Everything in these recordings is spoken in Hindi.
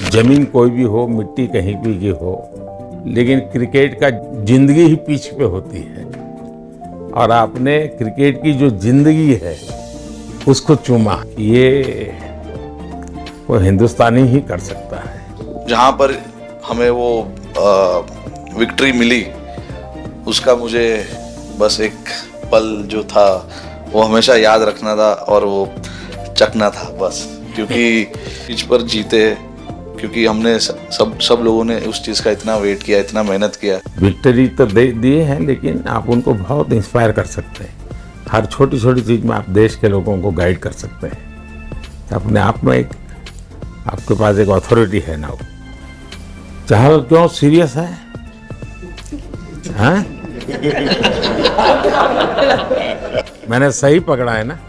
जमीन कोई भी हो, मिट्टी कहीं भी की हो, लेकिन क्रिकेट का जिंदगी ही पिच पे होती है। और आपने क्रिकेट की जो जिंदगी है उसको चूमा, ये वो हिंदुस्तानी ही कर सकता है। जहाँ पर हमें वो विक्ट्री मिली, उसका मुझे बस एक पल जो था वो हमेशा याद रखना था और वो चखना था बस, क्योंकि पिच पर जीते, क्योंकि हमने सब लोगों ने उस चीज़ का इतना वेट किया, इतना मेहनत किया। विक्ट्री तो दिए हैं, लेकिन आप उनको बहुत इंस्पायर कर सकते हैं। हर छोटी छोटी चीज़ में आप देश के लोगों को गाइड कर सकते हैं। अपने आप में एक आपके पास एक अथॉरिटी है ना। चाहल क्यों सीरियस है? हाँ? मैंने सही पकड़ा है ना?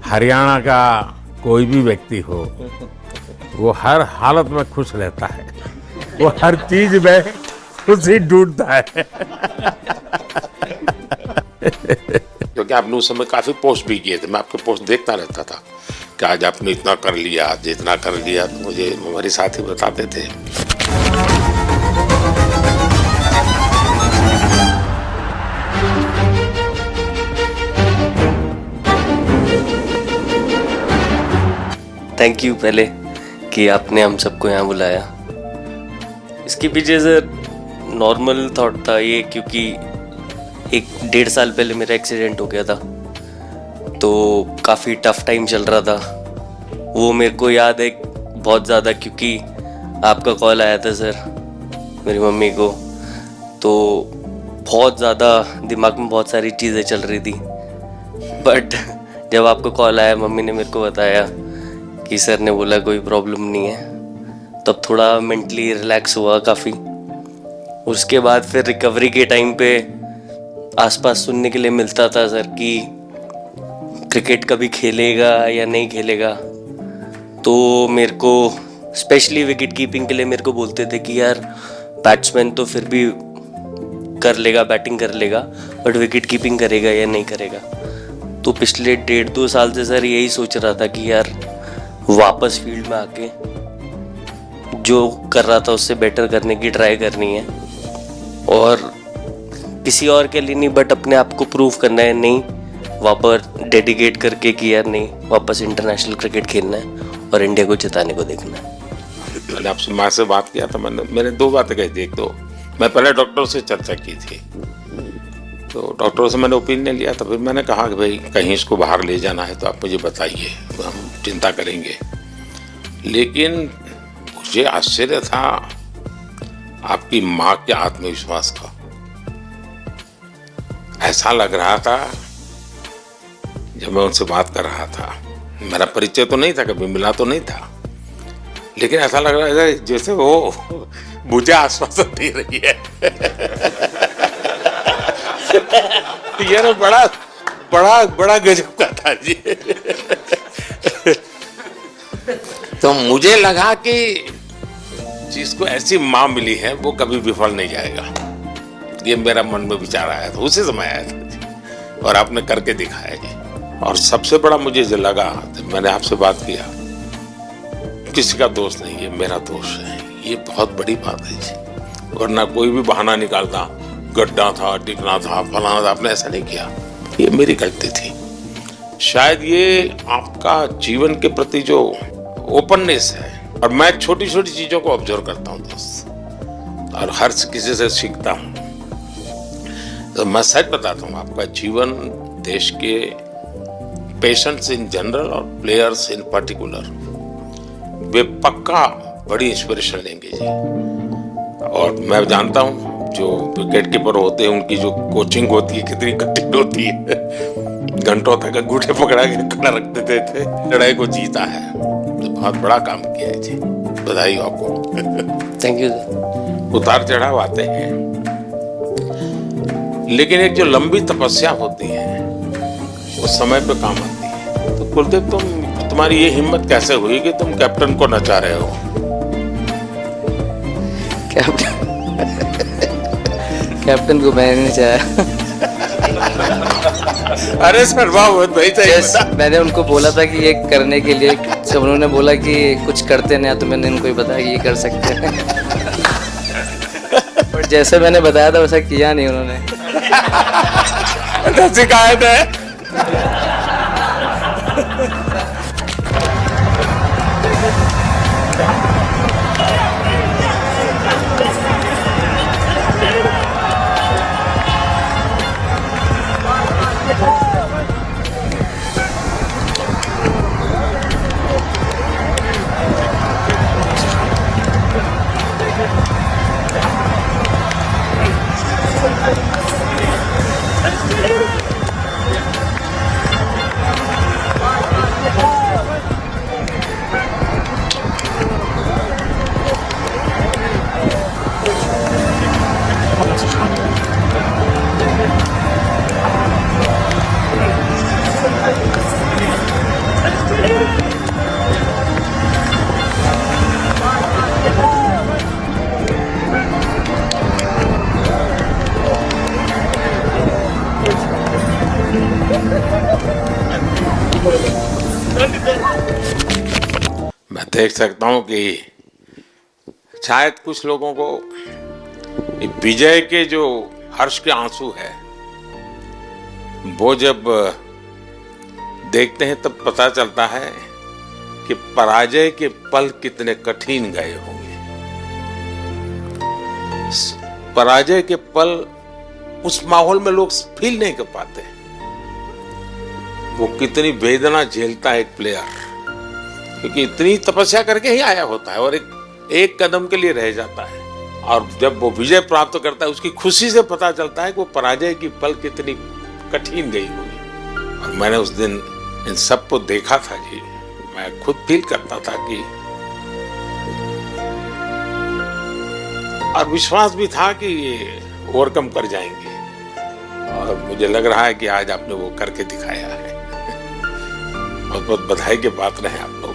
हरियाणा का कोई भी व्यक्ति हो, वो हर हालत में खुश रहता है, वो हर चीज में खुशी ढूंढता है। क्योंकि आपने उस समय काफी पोस्ट भी किए थे, मैं आपके पोस्ट देखता रहता था कि आज आपने इतना कर लिया, आज इतना कर लिया, तो मुझे हमारे साथी बताते थे। थैंक यू पहले कि आपने हम सबको यहाँ बुलाया। इसके पीछे सर नॉर्मल थॉट था ये, क्योंकि 1-1.5 साल पहले मेरा एक्सीडेंट हो गया था, तो काफ़ी टफ टाइम चल रहा था। वो मेरे को याद है बहुत ज़्यादा, क्योंकि आपका कॉल आया था सर मेरी मम्मी को, तो बहुत ज़्यादा दिमाग में बहुत सारी चीज़ें चल रही थी। बट जब आपका कॉल आया, मम्मी ने मेरे को बताया कि सर ने बोला कोई प्रॉब्लम नहीं है, तब थोड़ा मेंटली रिलैक्स हुआ काफ़ी। उसके बाद फिर रिकवरी के टाइम पे आसपास सुनने के लिए मिलता था सर कि क्रिकेट कभी खेलेगा या नहीं खेलेगा, तो मेरे को स्पेशली विकेट कीपिंग के लिए मेरे को बोलते थे कि यार बैट्समैन तो फिर भी कर लेगा, बैटिंग कर लेगा, बट विकेट कीपिंग करेगा या नहीं करेगा। तो पिछले 1.5-2 साल से सर यही सोच रहा था कि यार वापस फील्ड में आके जो कर रहा था उससे बेटर करने की ट्राई करनी है, और किसी और के लिए नहीं बट अपने आप को प्रूव करना है, नहीं वापस डेडिकेट करके कि यार नहीं, वापस इंटरनेशनल क्रिकेट खेलना है और इंडिया को जिताने को देखना है। मैंने आपसे माँ से बात किया था, मैंने 2 बातें कही थी। एक तो मैं पहले डॉक्टर से चर्चा की थी, तो डॉक्टरों से मैंने ओपिनियन लिया था। फिर मैंने कहा कि भाई कहीं इसको बाहर ले जाना है तो आप मुझे बताइए, तो हम चिंता करेंगे। लेकिन मुझे आश्चर्य था आपकी माँ के आत्मविश्वास का। ऐसा लग रहा था जब मैं उनसे बात कर रहा था, मेरा परिचय तो नहीं था, कभी मिला तो नहीं था, लेकिन ऐसा लग रहा है जैसे वो मुझे आश्वासन दे रही है। ये बड़ा बड़ा बड़ा गजब का था जी। तो मुझे लगा कि जिसको ऐसी माँ मिली है वो कभी विफल नहीं जाएगा, ये मेरा मन में विचार आया था, उसी समय आया था जी, और आपने करके दिखाया जी। और सबसे बड़ा मुझे जो लगा, मैंने आपसे बात किया, किसी का दोष नहीं है, मेरा दोष है, ये बहुत बड़ी बात है जी। वरना कोई भी बहाना निकालता, गड्ढा था, टिकना था, फलाना था, आपने ऐसा नहीं किया, ये मेरी गलती थी। शायद ये आपका जीवन के प्रति जो ओपननेस है, और मैं छोटी छोटी चीजों को ऑब्जर्व करता हूँ दोस्त, और हर किसी से सीखता हूँ। तो मैं सच बताता हूँ, आपका जीवन देश के पेशेंट्स इन जनरल और प्लेयर्स इन पर्टिकुलर वे पक्का बड़ी इंस्पिरेशन लेंगे जी। और मैं जानता हूँ जो विकेट कीपर होते हैं उनकी जो कोचिंग होती है कितनी कठिन होती है। घंटों तक अंगूठे पकड़ा के खड़ा रख देते थे, लड़ाई को जीता है, तो बहुत बड़ा काम किया है जी, बधाई आपको। Thank you sir. उतार चढ़ाव आते हैं, लेकिन एक जो लंबी तपस्या होती है वो समय पे काम आती है। तो कुलदीप, तुम्हारी ये हिम्मत कैसे हुई कि तुम कैप्टन को नचा रहे हो? कैप्टन को मैंने नचाया। अरे सर बहुत भाई सही Yes, बता। मैंने उनको बोला था कि ये करने के लिए, जब उन्होंने बोला कि कुछ करते नहीं, तो मैंने इनको ही बताया कि ये कर सकते हैं। बट जैसे मैंने बताया था वैसा किया नहीं उन्होंने। तो शिकायत है। मैं देख सकता हूं कि शायद कुछ लोगों को ये विजय के जो हर्ष के आंसू है वो जब देखते हैं तब पता चलता है कि पराजय के पल कितने कठिन गए होंगे। पराजय के पल उस माहौल में लोग फील नहीं कर पाते। वो कितनी वेदना झेलता है एक प्लेयर, क्योंकि इतनी तपस्या करके ही आया होता है और एक कदम के लिए रह जाता है, और जब वो विजय प्राप्त करता है उसकी खुशी से पता चलता है कि वो पराजय की पल कितनी कठिन गई होगी। और मैंने उस दिन इन सबको देखा था जी, मैं खुद फील करता था कि, और विश्वास भी था कि ये ओवरकम कर जाएंगे, और मुझे लग रहा है कि आज आपने वो करके दिखाया है। बहुत बहुत बधाई के पात्र हैं आप लोग।